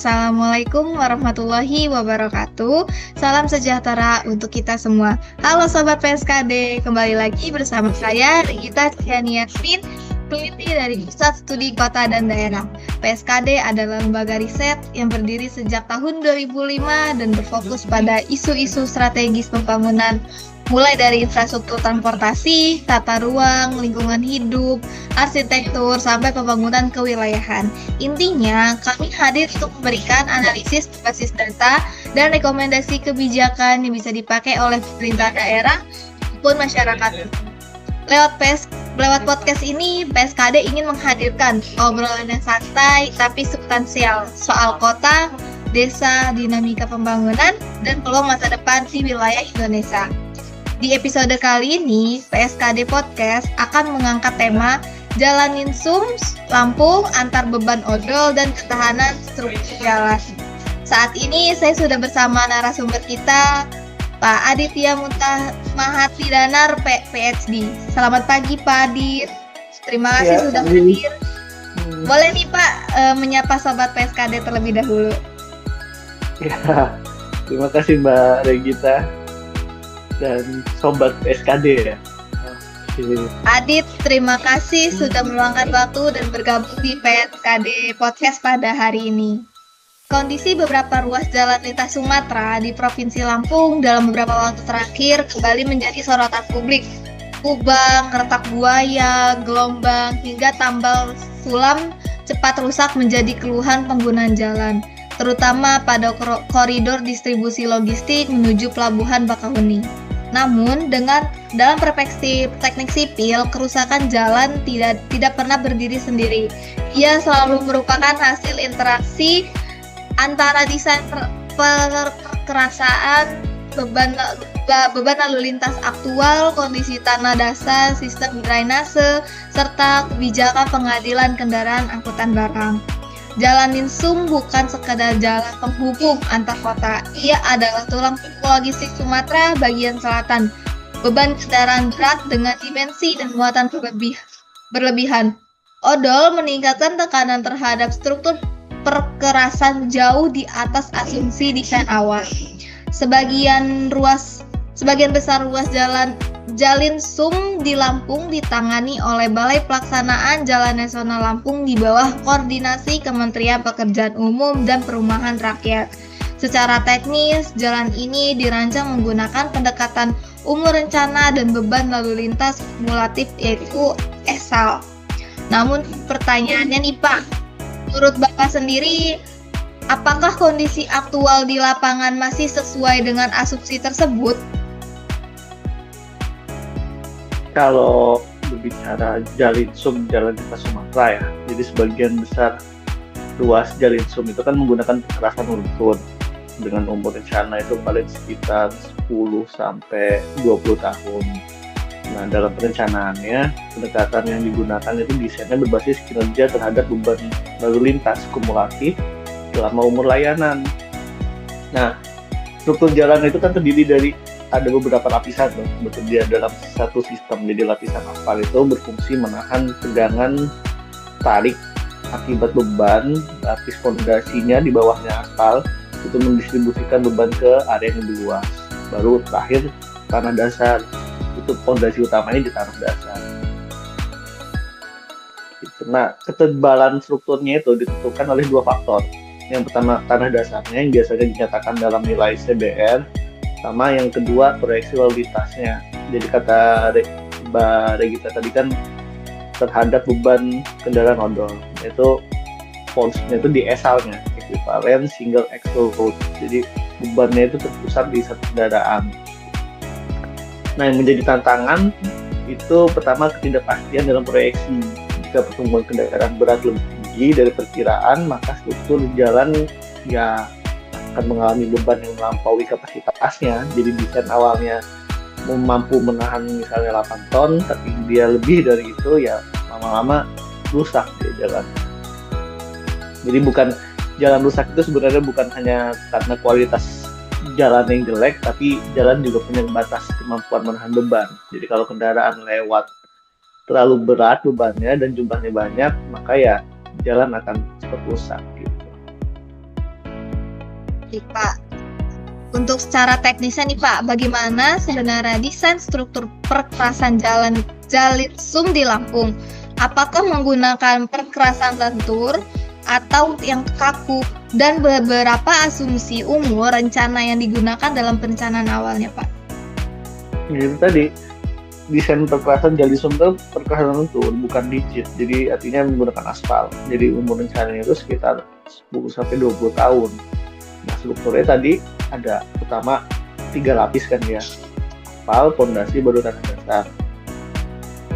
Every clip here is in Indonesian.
Assalamualaikum warahmatullahi wabarakatuh. Salam sejahtera untuk kita semua. Halo Sobat PSKD, kembali lagi bersama saya Regita Ciani Yasmin, peneliti dari Pusat Studi Kota dan Daerah. PSKD adalah lembaga riset yang berdiri sejak tahun 2005 dan berfokus pada isu-isu strategis pembangunan, mulai dari infrastruktur transportasi, tata ruang, lingkungan hidup, arsitektur, sampai pembangunan kewilayahan. Intinya, kami hadir untuk memberikan analisis berbasis data dan rekomendasi kebijakan yang bisa dipakai oleh pemerintah daerah maupun masyarakat. Lewat podcast ini, PSKD ingin menghadirkan obrolan yang santai tapi substansial soal kota, desa, dinamika pembangunan, dan peluang masa depan di wilayah Indonesia. Di episode kali ini, PSKD Podcast akan mengangkat tema Jalanin SUMS, Lampung, Antar Beban Odol dan Ketahanan Struktur Jalan. Saat ini saya sudah bersama narasumber kita, Pak Aditya Mahati Danar, PhD. Selamat pagi Pak Adit. Terima kasih sudah hadir. Boleh nih Pak menyapa Sobat PSKD terlebih dahulu. Ya, terima kasih Mbak Regita dan Sobat PSKD ya. Adit, terima kasih sudah meluangkan waktu dan bergabung di PSKD Podcast pada hari ini. Kondisi beberapa ruas jalan lintas Sumatera di Provinsi Lampung dalam beberapa waktu terakhir kembali menjadi sorotan publik. Kubang, retak buaya, gelombang, hingga tambal sulam cepat rusak menjadi keluhan pengguna jalan, terutama pada koridor distribusi logistik menuju Pelabuhan Bakahuni. Namun, dalam perspektif teknik sipil, kerusakan jalan tidak pernah berdiri sendiri. Ia selalu merupakan hasil interaksi antara desain perkerasaan, beban lalu lintas aktual, kondisi tanah dasar, sistem drainase, serta kebijakan pengadilan kendaraan angkutan barang. Jalanin SUM bukan sekadar jalan penghubung antar kota, ia adalah tulang punggung logistik Sumatera bagian selatan. Beban kendaraan berat dengan dimensi dan muatan berlebihan. Odol meningkatkan tekanan terhadap struktur perkerasan jauh di atas asumsi desain awal. Sebagian besar ruas Jalin SUM di Lampung ditangani oleh Balai Pelaksanaan Jalan Nasional Lampung di bawah koordinasi Kementerian Pekerjaan Umum dan Perumahan Rakyat. Secara teknis, jalan ini dirancang menggunakan pendekatan umur rencana dan beban lalu lintas kumulatif yaitu ESAL. Namun pertanyaannya nih Pak, menurut Bapak sendiri, apakah kondisi aktual di lapangan masih sesuai dengan asumsi tersebut? Kalau berbicara Jalin SUM, jalan lintas Sumatera ya, jadi sebagian besar ruas Jalin SUM itu kan menggunakan perkerasan beruntun dengan umur rencana itu paling sekitar 10 sampai 20 tahun. Nah, dalam perencanaannya, pendekatan yang digunakan itu desainnya berbasis kinerja terhadap beban lalu lintas kumulatif selama umur layanan. Nah, struktur jalan itu kan terdiri dari ada beberapa lapisan bekerja dalam satu sistem. Jadi lapisan aspal itu berfungsi menahan tegangan tarik akibat beban. Lapis fondasinya di bawahnya aspal itu mendistribusikan beban ke area yang lebih luas. Baru terakhir tanah dasar, itu fondasi utamanya di tanah dasar. Nah, ketebalan strukturnya itu ditentukan oleh dua faktor. Yang pertama tanah dasarnya yang biasanya dinyatakan dalam nilai CBR, sama yang kedua proyeksi lalu lintasnya. Jadi kata Mbak Regita tadi kan terhadap beban kendaraan odol, yaitu force-nya itu di ESAL-nya, equivalent single axle load. Jadi bebannya itu terpusat di satu kendaraan. Nah, yang menjadi tantangan itu pertama ketidakpastian dalam proyeksi. Jika pertumbuhan kendaraan berat lebih tinggi dari perkiraan, maka struktur jalan ya akan mengalami beban yang melampaui kapasitasnya. Jadi desain awalnya mampu menahan misalnya 8 ton, tapi dia lebih dari itu, ya lama-lama rusak dia jalan. Jadi jalan rusak itu sebenarnya bukan hanya karena kualitas jalan yang jelek, tapi jalan juga punya batas kemampuan menahan beban. Jadi kalau kendaraan lewat terlalu berat bebannya dan jumlahnya banyak, maka ya jalan akan cepat rusak gitu. Baik, Pak. Untuk secara teknisnya nih Pak, bagaimana sebenarnya desain struktur perkerasan jalin sum di Lampung? Apakah menggunakan perkerasan lentur atau yang kaku? Dan beberapa asumsi umur rencana yang digunakan dalam perencanaan awalnya Pak? Jadi tadi desain perkerasan jalin sum itu perkerasan lentur, bukan rigid. Jadi artinya menggunakan aspal. Jadi umur rencananya itu sekitar 10 sampai 20 tahun. Nah, strukturnya tadi ada pertama 3 lapis kan ya. Aspal, pondasi, baru tanah dasar.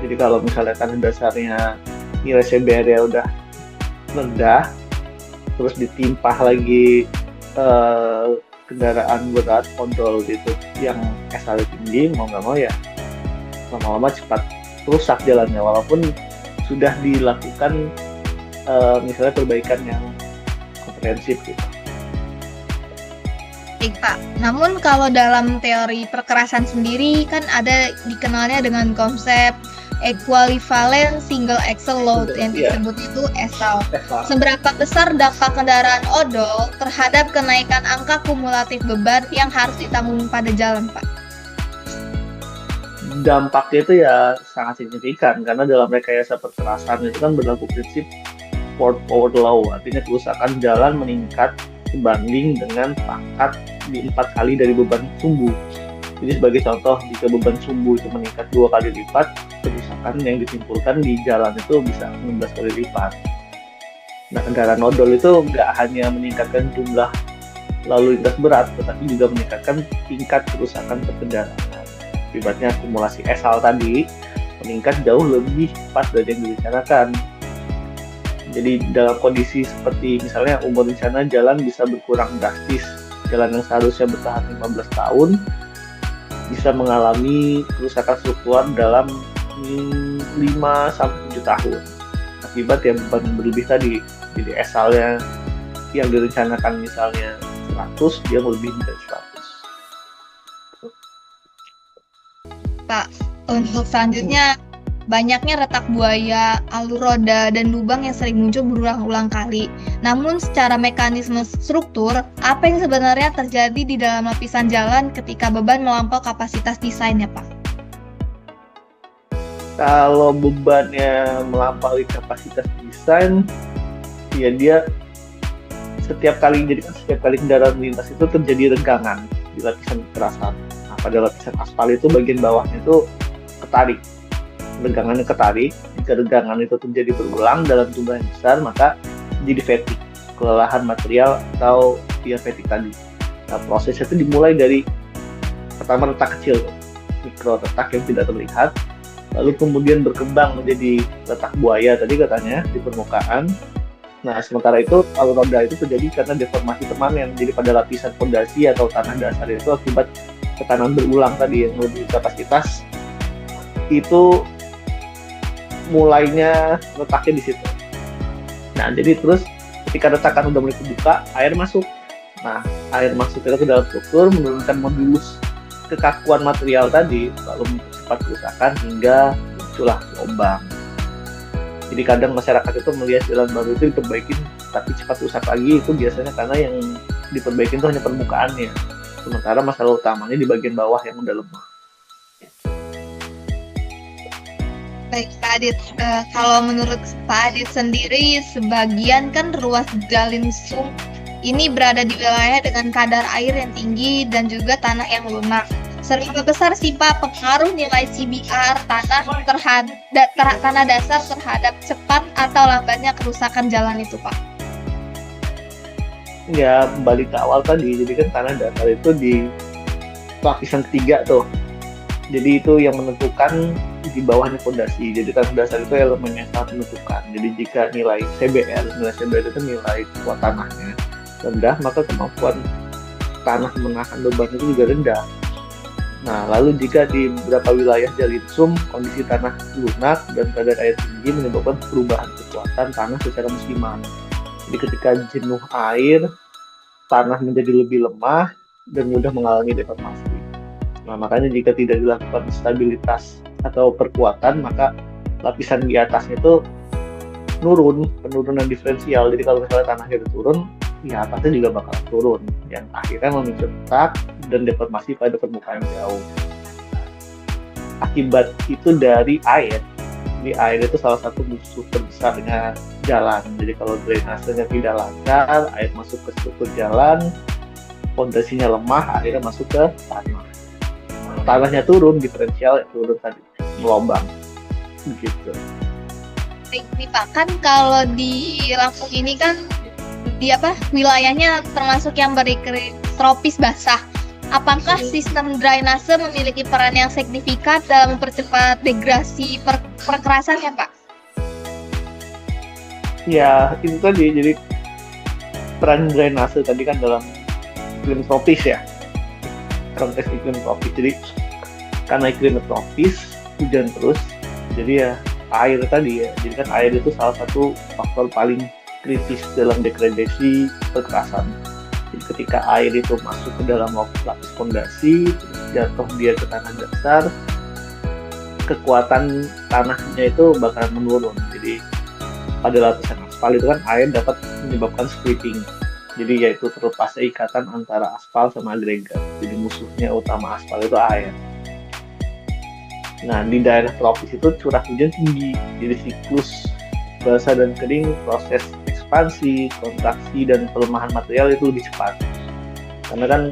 Jadi kalau misalnya tanah dasarnya nilai CBR-nya udah rendah, terus ditimpah lagi kendaraan berat, odol gitu, yang SL tinggi, mau nggak mau ya lama-lama cepat rusak jalannya, walaupun sudah dilakukan misalnya perbaikan yang komprehensif gitu. Baik Pak, namun kalau dalam teori perkerasan sendiri kan ada dikenalnya dengan konsep equivalent single axle load yang disebut itu ESAL. Seberapa besar dampak kendaraan odol terhadap kenaikan angka kumulatif beban yang harus ditanggung pada jalan, Pak? Dampaknya itu ya sangat signifikan, karena dalam rekayasa perkerasan itu kan berlaku prinsip Ford Power Law, artinya kerusakan jalan meningkat sebanding dengan pangkat di 4 kali dari beban sumbu. Jadi sebagai contoh, jika beban sumbu itu meningkat 2 kali lipat, kerusakan yang ditimbulkan di jalan itu bisa 16 kali lipat. Nah, kendaraan odol itu nggak hanya meningkatkan jumlah lalu lintas berat, tetapi juga meningkatkan tingkat kerusakan perkendaraan. Akibatnya akumulasi SL tadi meningkat jauh lebih cepat dari yang direncanakan. Jadi dalam kondisi seperti misalnya umur rencana jalan bisa berkurang drastis, jalan yang seharusnya bertahan 15 tahun bisa mengalami kerusakan struktural dalam 5-7 tahun akibat yang beban berlebih tadi. Jadi SL-nya yang direncanakan misalnya 100, dia lebih dari 100. Pak, untuk selanjutnya banyaknya retak buaya, alur roda, dan lubang yang sering muncul berulang-ulang kali. Namun secara mekanisme struktur, apa yang sebenarnya terjadi di dalam lapisan jalan ketika beban melampaui kapasitas desainnya, Pak? Kalau bebannya melampaui kapasitas desain, ya dia setiap kali kendaraan melintas itu terjadi renggangan di lapisan kekerasan. Nah, pada lapisan aspal itu bagian bawahnya itu ketarik. Regangannya ketarik, jika regangan itu terjadi berulang dalam jumlah yang besar, maka jadi fatigue, kelelahan material atau via fatigue tadi. Nah, prosesnya itu dimulai dari pertama retak kecil, mikro retak yang tidak terlihat, lalu kemudian berkembang menjadi retak buaya tadi katanya di permukaan. Nah, sementara itu alur roda itu terjadi karena deformasi permanen, jadi pada lapisan fondasi atau tanah dasar itu akibat tekanan berulang tadi yang lebih kapasitas itu mulainya retaknya di situ. Nah, jadi terus ketika retakan udah mulai kebuka, air masuk. Nah, air masuk itu ke dalam struktur menurunkan modulus kekakuan material tadi, lalu mempercepat kerusakan hingga muncullah lubang. Jadi kadang masyarakat itu melihat jalan baru itu diperbaiki tapi cepat rusak lagi, itu biasanya karena yang diperbaiki itu hanya permukaannya, sementara masalah utamanya di bagian bawah yang udah lemah. Baik Pak Adit, kalau menurut Pak Adit sendiri, sebagian kan ruas jalin sum ini berada di wilayah dengan kadar air yang tinggi dan juga tanah yang lunak. Seberapa besar sih Pak pengaruh nilai CBR tanah dasar terhadap cepat atau lambatnya kerusakan jalan itu Pak? Ya, balik ke awal tadi, jadi kan tanah dasar itu di lapisan ketiga tuh. Jadi itu yang menentukan di bawahnya fondasi. Jadi tanah dasar itu elemen yang sangat menentukan. Jadi jika nilai CBR itu nilai kuat tanahnya rendah, maka kemampuan tanah menahan beban itu juga rendah. Nah, lalu jika di beberapa wilayah jalin sum kondisi tanah lunak dan kadar air tinggi menyebabkan perubahan kekuatan tanah secara musiman. Jadi ketika jenuh air, tanah menjadi lebih lemah dan mudah mengalami deformasi. Nah, makanya jika tidak dilakukan stabilitas atau perkuatan, maka lapisan di atasnya itu penurunan diferensial. Jadi kalau misalnya tanahnya turun, ya atasnya juga bakal turun, yang akhirnya memicu retak dan deformasi pada permukaan jauh. Akibat itu dari air. Jadi air itu salah satu musuh terbesarnya jalan. Jadi kalau drainasenya tidak lancar, air masuk ke struktur jalan, fondasinya lemah, akhirnya masuk ke tanah. Tanahnya turun, diferensial turun tadi, melobang. Begitu. Nih Pak, kan kalau di Lampung ini kan wilayahnya termasuk yang beriklim tropis basah. Apakah sistem drainase memiliki peran yang signifikan dalam mempercepat degrasi perkerasan ya Pak? Ya, itu tadi. Jadi peran drainase tadi kan dalam iklim tropis ya. Konteks iklim tropis. Jadi karena iklim tropis, hujan terus. Jadi ya air tadi ya. Jadi kan air itu salah satu faktor paling kritis dalam degradasi perkerasan. Jadi ketika air itu masuk ke dalam lapis fondasi, jatuh dia ke tanah dasar, kekuatan tanahnya itu bakalan menurun. Jadi pada lapisan aspal itu kan air dapat menyebabkan splitting. Jadi yaitu terlepasnya ikatan antara aspal sama agregat. Jadi musuhnya utama aspal itu air. Nah, di daerah tropis itu curah hujan tinggi. Jadi siklus basah dan kering, proses ekspansi, kontraksi, dan pelemahan material itu lebih cepat. Karena kan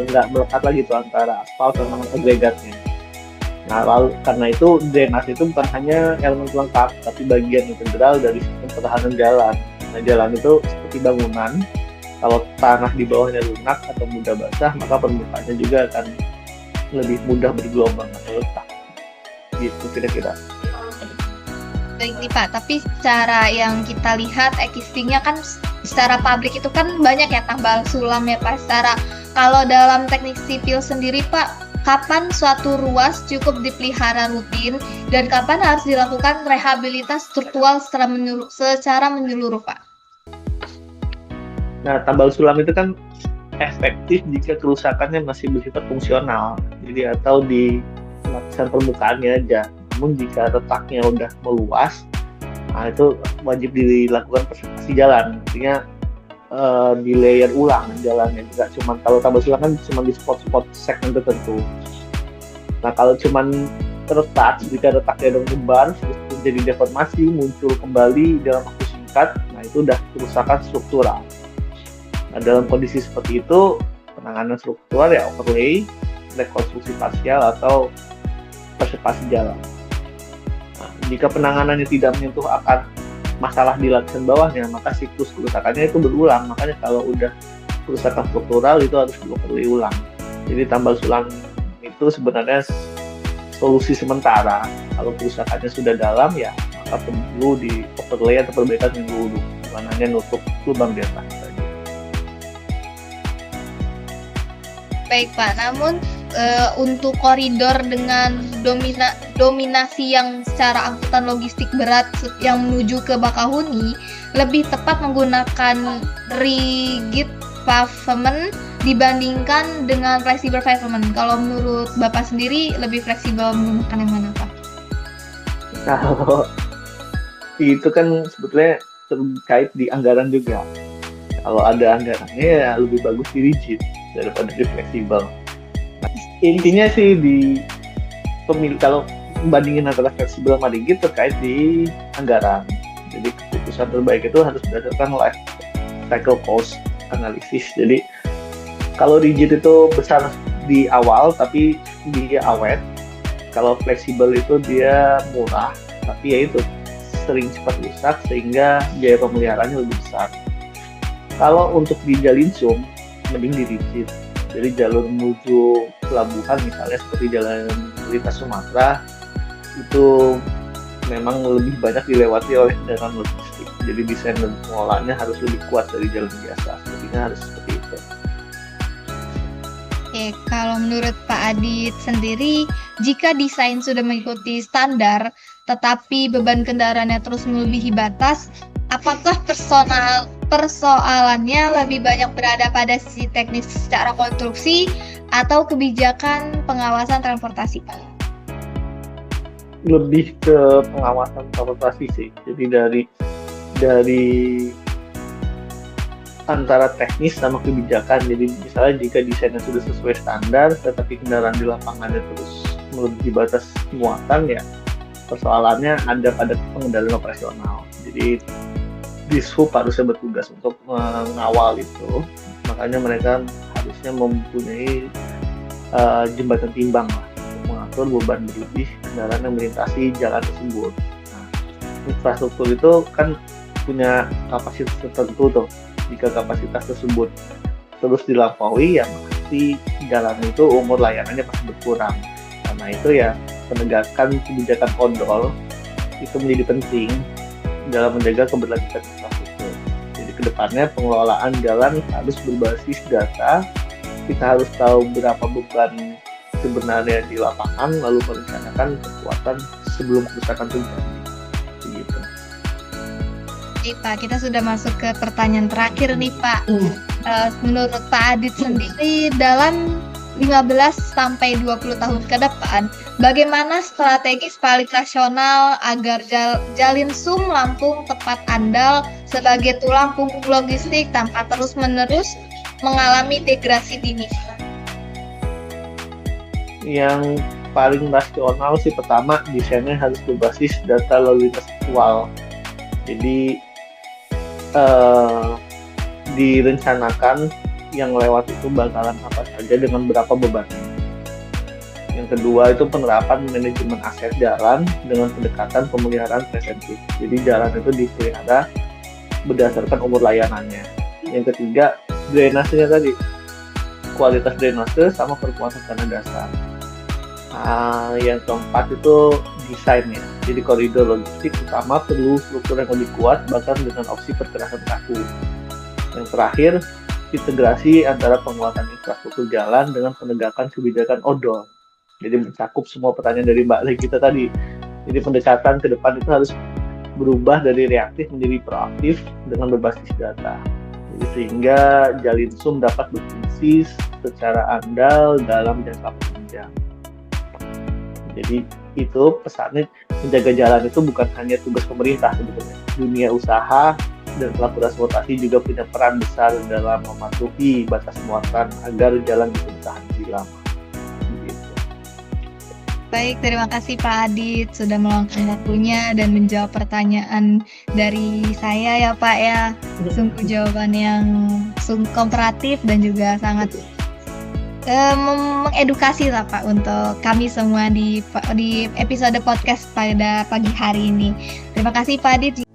nggak melekat lagi tuh antara aspal sama agregatnya. Nah, lalu karena itu drainase itu bukan hanya elemen pelengkap, tapi bagian integral dari sistem pertahanan jalan. Nah, jalan itu seperti bangunan. Kalau tanah di bawahnya lunak atau mudah basah, maka permukaannya juga akan lebih mudah bergelombang atau retak. Gitu kira-kira. Baik nih Pak, tapi secara yang kita lihat existingnya kan secara pabrik itu kan banyak ya tambal sulam ya Pak. Secara kalau dalam teknik sipil sendiri Pak, kapan suatu ruas cukup dipelihara rutin dan kapan harus dilakukan rehabilitas struktural secara menyeluruh Pak? Nah, tambal sulam itu kan efektif jika kerusakannya masih bersifat fungsional, jadi atau di lapisan permukaannya aja. Namun jika retaknya udah meluas, nah itu wajib dilakukan preservasi jalan. Artinya di layer ulang jalannya, juga cuman kalau tambal sulam kan cuma di spot-spot segmen tertentu. Nah, kalau cuman retak, jika retaknya udah menyebar terus terjadi deformasi, muncul kembali dalam waktu singkat, nah itu udah kerusakan struktural. Nah, dalam kondisi seperti itu, penanganan struktural ya overlay, rekonstruksi parsial, atau preservasi jalan. Nah, jika penanganannya tidak menyentuh akar masalah di lapisan bawahnya, maka siklus kerusakannya itu berulang. Makanya kalau udah kerusakan struktural itu harus di-overlay ulang. Jadi tambal sulam itu sebenarnya solusi sementara. Kalau kerusakannya sudah dalam ya, maka perlu di-overlay atau perbaikan yang dulu. Bukan hanya nutup lubang di atas. Baik Pak, namun untuk koridor dengan dominasi yang secara angkutan logistik berat yang menuju ke Bakahuni, lebih tepat menggunakan rigid pavement dibandingkan dengan flexible pavement. Kalau menurut Bapak sendiri lebih fleksibel menggunakan yang mana Pak? Kalau itu kan sebetulnya terkait di anggaran juga. Kalau ada anggarannya ya lebih bagus di rigid daripada di fleksibel. Nah, intinya sih di pemilih, kalau membandingin antara fleksibel sama rigid terkait di anggaran. Jadi keputusan terbaik itu harus berdasarkan life cycle cost analysis. Jadi kalau rigid itu besar di awal tapi dia awet. Kalau fleksibel itu dia murah tapi ya itu sering cepat rusak sehingga biaya pemeliharaannya lebih besar. Kalau untuk di Jalinsum mending di rigid. Jadi jalur menuju pelabuhan misalnya seperti jalan lintas Sumatera itu memang lebih banyak dilewati oleh kendaraan logistik. Jadi desain dan pengolahannya harus lebih kuat dari jalan biasa. Sepertinya harus seperti itu. Oke, kalau menurut Pak Adit sendiri, jika desain sudah mengikuti standar, tetapi beban kendaraannya terus melebihi batas, apakah persoalannya lebih banyak berada pada sisi teknis secara konstruksi atau kebijakan pengawasan transportasi, Pak? Lebih ke pengawasan transportasi sih. Jadi dari antara teknis sama kebijakan. Jadi misalnya jika desainnya sudah sesuai standar, tetapi kendaraan di lapangannya terus melebihi batas muatan, ya persoalannya ada pada pengendalian operasional. Jadi Dishub harusnya bertugas untuk mengawal itu. Makanya mereka harusnya mempunyai jembatan timbang lah untuk mengatur beban berlebih kendaraan yang melintasi jalan tersebut. Nah, infrastruktur itu kan punya kapasitas tertentu tuh. Jika kapasitas tersebut terus dilampaui, ya pasti jalan itu umur layanannya pasti berkurang. Karena itu ya penegakan kebijakan odol itu menjadi penting dalam menjaga keberlanjutan infrastruktur. Jadi kedepannya pengelolaan jalan harus berbasis data. Kita harus tahu berapa beban sebenarnya di lapangan, lalu merencanakan kekuatan sebelum kerusakan terjadi. Begitu. Nih Pak, kita sudah masuk ke pertanyaan terakhir nih Pak. Menurut Pak Adit sendiri, dalam 15 sampai 20 tahun ke depan, bagaimana strategi paling rasional agar Jalinsum Lampung tepat andal sebagai tulang punggung logistik tanpa terus-menerus mengalami degradasi dini? Yang paling rasional sih pertama, desainnya harus berbasis data lalu lintas aktual. Jadi direncanakan yang lewat itu bakalan apa saja dengan berapa bebannya. Yang kedua itu penerapan manajemen aset jalan dengan pendekatan pemeliharaan preventif. Jadi jalan itu dipelihara berdasarkan umur layanannya. Yang ketiga, drainasenya tadi, kualitas drainase sama perkuatan tanah dasar. Yang keempat itu desainnya. Jadi koridor logistik utama perlu struktur yang lebih kuat, bahkan dengan opsi perkerasan kaku. Yang terakhir, integrasi antara penguatan infrastruktur jalan dengan penegakan kebijakan odol. Jadi mencakup semua pertanyaan dari Mbak Legita tadi. Jadi pendekatan ke depan itu harus berubah dari reaktif menjadi proaktif dengan berbasis data. Jadi sehingga Jalinsum dapat berfungsi secara andal dalam jangka panjang. Jadi itu pesannya, menjaga jalan itu bukan hanya tugas pemerintah sebetulnya. Dunia usaha dan pelaku transportasi juga punya peran besar dalam mematuhi batas muatan agar jalan bisa bertahan lebih lama. Begitu. Baik, terima kasih Pak Adit sudah meluangkan waktunya dan menjawab pertanyaan dari saya ya Pak ya. Sungguh jawaban yang komparatif dan juga sangat mengedukasi lah Pak untuk kami semua di episode podcast pada pagi hari ini. Terima kasih Pak Adit.